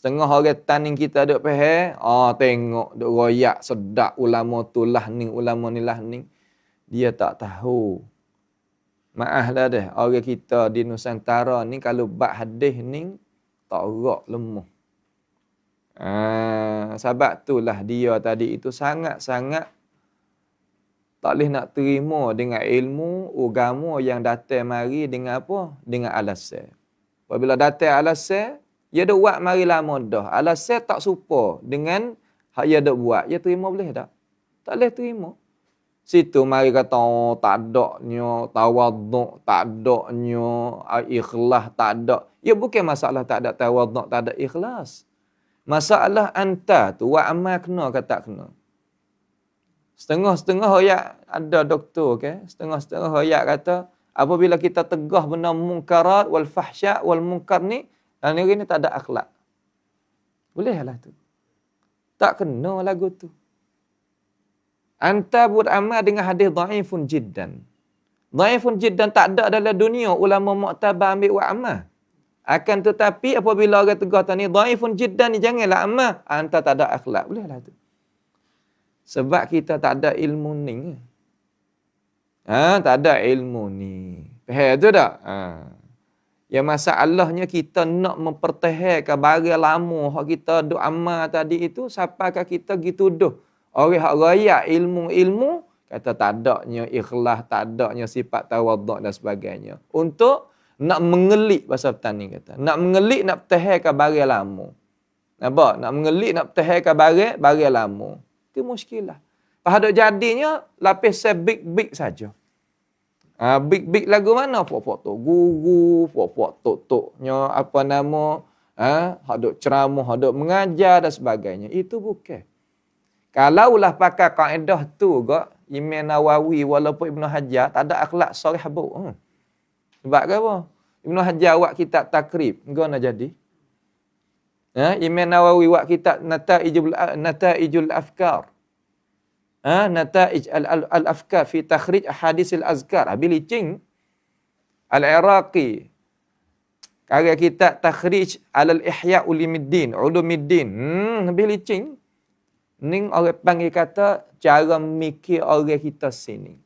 Setengah orang tanding kita duk faham, tengok duk royak sedap ulama tu lah ni, ulama ni lah ni. Dia tak tahu. Maaflah deh, orang kita di Nusantara ni kalau bab hadis ni tak gerak lemah. Sebab itulah dia tadi itu sangat-sangat tak boleh nak terima dengan ilmu agama yang datang mari dengan apa? Dengan alasan. Apabila datang alasan, dia dah buat mari lama dah. Alasan tak serupa dengan hak dia dah buat. Dia terima boleh tak? Tak boleh terima. Situ mari kata tak adanya tawaduk, tak adanya ikhlas, tak ada. Ya bukan masalah tak ada tawaduk, tak ada ikhlas. Masalah anta tu buat amal kena ke tak kena. Setengah-setengah hoyak ada doktor ke, setengah-setengah hoyak kata apabila kita tegah benda munkarat wal fahsya wal munkar ni, dan ni tak ada akhlak. Bolehlah tu. Tak kena lagu tu. Anta buat amal dengan hadis dhaifun jiddan. Dhaifun jiddan tak ada dalam dunia ulama muktabar ambil buat amal. Akan tetapi apabila orang tegah tani dhaifun jiddan ni janganlah amal, anta tak ada akhlak. Bolehlah tu. Sebab kita tak ada ilmu ni. Tak ada ilmu ni. Faham tu tak? Yang masalahnya kita nak mempertahankan barang lama hak kita duk amal tadi itu, siapakah kita gitu tuduh orang hak raya ilmu-ilmu kata tak adanya ikhlas, tak adanya sifat tawaduk dan sebagainya. Untuk nak mengelik bahasa petani kata. Nak mengelik, nak pertahankan barang lama. Nampak? Nak mengelik, nak pertahankan barang lama. Itu muskilah. Pada jadinya lapis big-big saja. Big-big lagu mana? Pok-pok tok guru, pok-pok tok-toknya apa nama, hak duk ceramah, hak duk mengajar dan sebagainya. Itu bukan. Kalaulah pakai kaedah tu gak Imam Nawawi walaupun Ibnu Hajar tak ada akhlak soleh bu. Sebab apa? Ibnu Hajar buat kitab takrib, engkau nak jadi. Imam Nawawi buat kitab Nataijul Afkar. Nataij al-afkar fi takhrij ahadits al-azkar. Abilicing Al-Iraqi karya kitab takhrij al-ihya ulumuddin. Abilicing. Ning orang panggil kata cara mikir orang kita sini.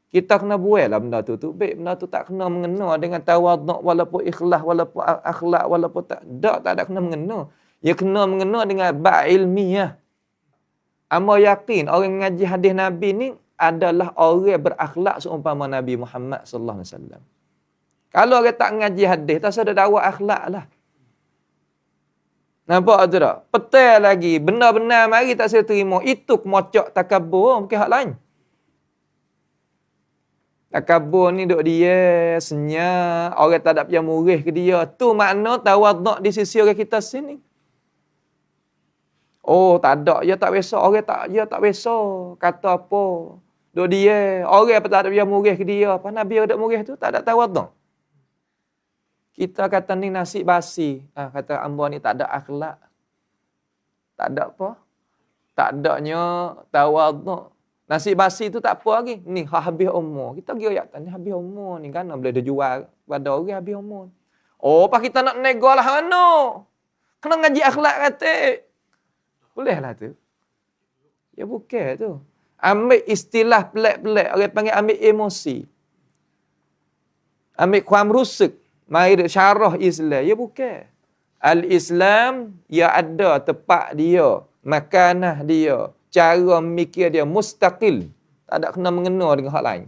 Kita kena buatlah benda tu. Baik, benda tu tak kena mengena dengan tawaduk walaupun ikhlas, walaupun akhlak, walaupun tak ada kena mengena. Ia kena mengena dengan bab ilmiah. Amba yakin orang ngaji hadis Nabi ni adalah orang berakhlak seumpama Nabi Muhammad sallallahu alaihi wasallam. Kalau orang tak ngaji hadis, tak ada dakwah akhlak lah. Nampak tu tak? Petai lagi. Benar-benar mari tak saya terima. Itu kemocok takabur. Bukan hak lain. Takabur ni duk dia senyap. Orang tak ada payah murih ke dia. Tu makna tawaduk di sisi orang kita sini. Oh, tak ada. Ya tak biasa. Orang tak, ya tak biasa. Kata apa. Duk dia. Orang tak ada payah murih ke dia. Apa Nabi ada murih tu? Tak ada tawaduk. Kita kata ni nasi basi. Kata amba ni tak ada akhlak. Tak ada apa? Tak adanya tawaduk. Nasi basi tu tak apa lagi. Ni habis umur. Kita pergi ayat ni habis umur ni kan boleh dia jual pada orang habis umur. Oh, pak kita nak nego lah mana? Kena ngaji akhlak kata. Boleh lah tu. Ya bukan tu. Ambil istilah pelik-pelik. Orang panggil ambil emosi. Ambil kuam rusuk. Mari syarah Islam. Ya bukan. Al-Islam, ya ada tempat dia. Makanah dia. Cara mikir dia mustaqil. Tak ada kena mengena dengan hal lain.